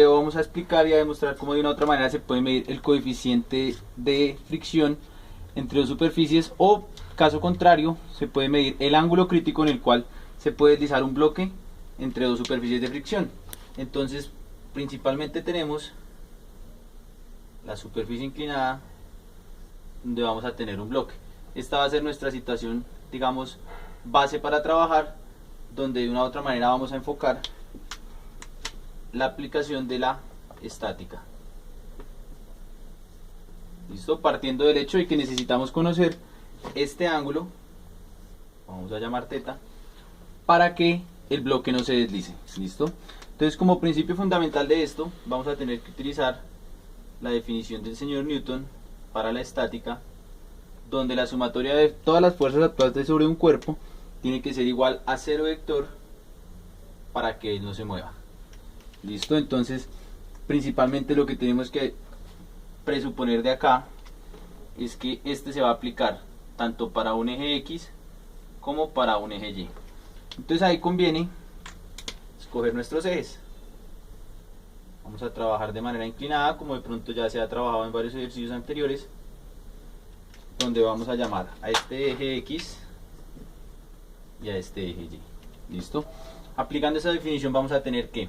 Vamos a explicar y a demostrar cómo de una u otra manera se puede medir el coeficiente de fricción entre dos superficies, o caso contrario se puede medir el ángulo crítico en el cual se puede deslizar un bloque entre dos superficies de fricción. Entonces principalmente tenemos la superficie inclinada donde vamos a tener un bloque. Esta va a ser nuestra situación, digamos, base para trabajar, donde de una u otra manera vamos a enfocar la aplicación de la estática. ¿Listo? Partiendo del hecho de que necesitamos conocer este ángulo, vamos a llamar θ, para que el bloque no se deslice. ¿Listo? Entonces, como principio fundamental de esto, vamos a tener que utilizar la definición del señor Newton para la estática, donde la sumatoria de todas las fuerzas actuantes sobre un cuerpo tiene que ser igual a cero vector para que él no se mueva. ¿Listo? Entonces, principalmente lo que tenemos que presuponer de acá es que este se va a aplicar tanto para un eje X como para un eje Y. Entonces ahí conviene escoger nuestros ejes. Vamos a trabajar de manera inclinada, como de pronto ya se ha trabajado en varios ejercicios anteriores, donde vamos a llamar a este eje X y a este eje Y. ¿Listo? Aplicando esa definición vamos a tener que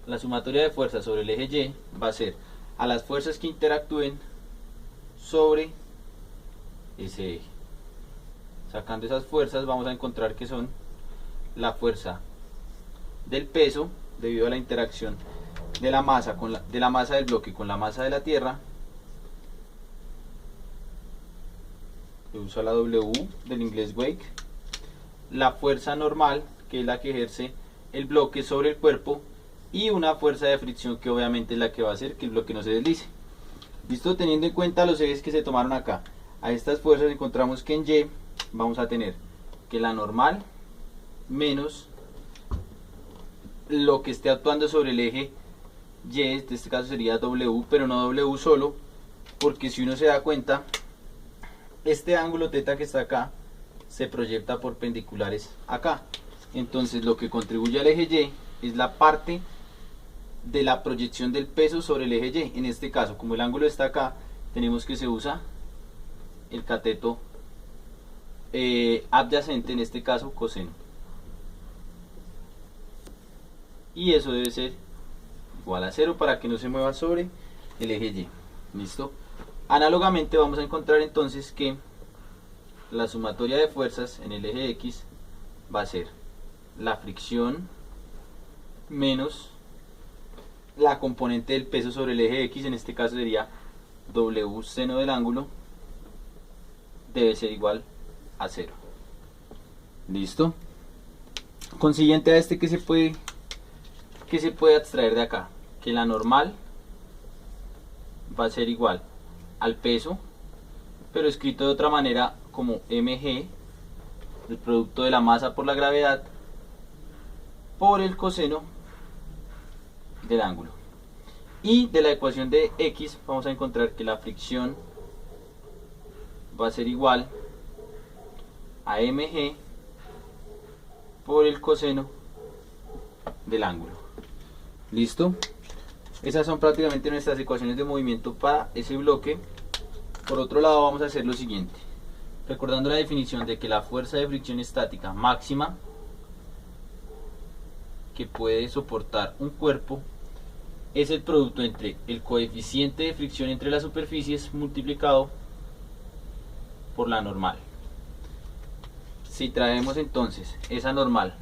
la sumatoria de fuerzas sobre el eje Y va a ser a las fuerzas que interactúen sobre ese eje. Sacando esas fuerzas vamos a encontrar que son la fuerza del peso debido a la interacción de la masa del bloque con la masa de la Tierra. Se usa la W del inglés wake. La fuerza normal, que es la que ejerce el bloque sobre el cuerpo, y una fuerza de fricción que obviamente es la que va a hacer que el bloque no se deslice. ¿Listo? Teniendo en cuenta los ejes que se tomaron acá, a estas fuerzas encontramos que en Y vamos a tener que la normal menos lo que esté actuando sobre el eje Y, en este caso sería W, pero no W solo, porque si uno se da cuenta, este ángulo θ que está acá se proyecta perpendiculares acá. Entonces lo que contribuye al eje Y es la parte de la proyección del peso sobre el eje Y. En este caso, como el ángulo está acá, tenemos que se usa el cateto adyacente, en este caso coseno. Y eso debe ser igual a 0 para que no se mueva sobre el eje Y. ¿Listo? Análogamente vamos a encontrar entonces que la sumatoria de fuerzas en el eje X va a ser la fricción menos la componente del peso sobre el eje X, en este caso sería W seno del ángulo, debe ser igual a 0. ¿Listo? Consiguiente a este, ¿qué se puede extraer de acá? Que la normal va a ser igual al peso, pero escrito de otra manera como mg, el producto de la masa por la gravedad, por el coseno del ángulo. Y de la ecuación de X vamos a encontrar que la fricción va a ser igual a mg por el coseno del ángulo. ¿Listo? Esas son prácticamente nuestras ecuaciones de movimiento para ese bloque. Por otro lado vamos a hacer lo siguiente, recordando la definición de que la fuerza de fricción estática máxima que puede soportar un cuerpo es el producto entre el coeficiente de fricción entre las superficies multiplicado por la normal. Si traemos entonces esa normal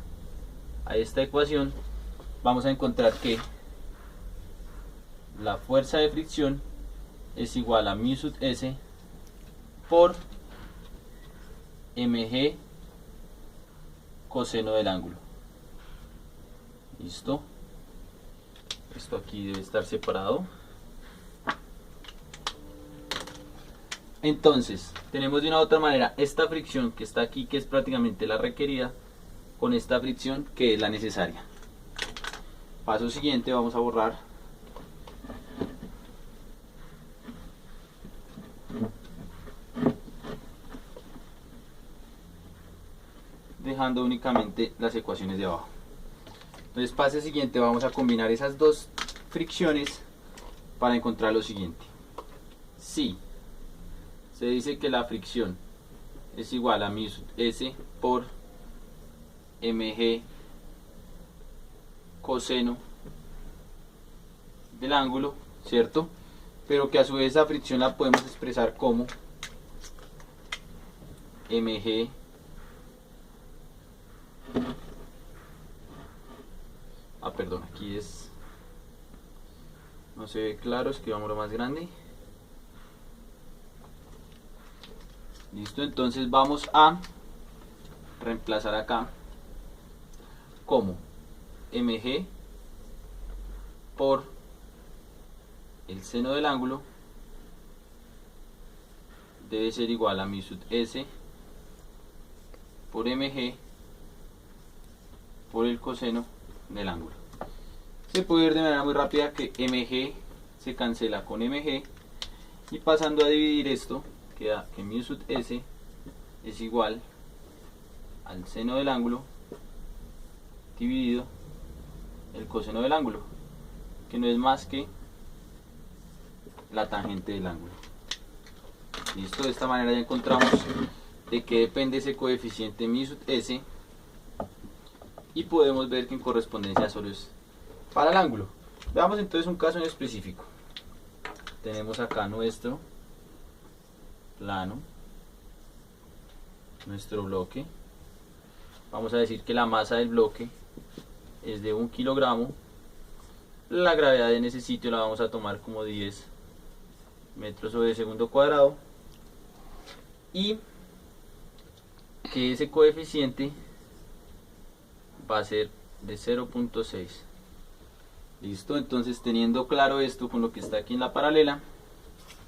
a esta ecuación, vamos a encontrar que la fuerza de fricción es igual a mu sub s por mg coseno del ángulo. ¿Listo? Esto aquí debe estar separado. Entonces, tenemos de una u otra manera esta fricción que está aquí, que es prácticamente la requerida, con esta fricción que es la necesaria. Paso siguiente, vamos a borrar dejando únicamente las ecuaciones de abajo. Entonces, paso siguiente, vamos a combinar esas dos fricciones para encontrar lo siguiente. Si se dice que la fricción es igual a mi sub S por mg coseno del ángulo, ¿cierto? Pero que a su vez esa fricción la podemos expresar como mg perdón, aquí no se ve claro, escribámoslo más grande. Listo, entonces vamos a reemplazar acá como mg por el seno del ángulo debe ser igual a mi sub s por mg por el coseno del ángulo. Se puede ver de manera muy rápida que mg se cancela con mg, y pasando a dividir esto queda que mi sub s es igual al seno del ángulo dividido el coseno del ángulo, que no es más que la tangente del ángulo. Listo, de esta manera ya encontramos de qué depende ese coeficiente mi sub s, y podemos ver que en correspondencia solo es para el ángulo. Veamos entonces un caso en específico. Tenemos acá nuestro plano, nuestro bloque. Vamos a decir que la masa del bloque es de 1 kilogramo. La gravedad en ese sitio la vamos a tomar como 10 metros sobre segundo cuadrado, y que ese coeficiente va a ser de 0.6. Listo, entonces teniendo claro esto con lo que está aquí en la paralela,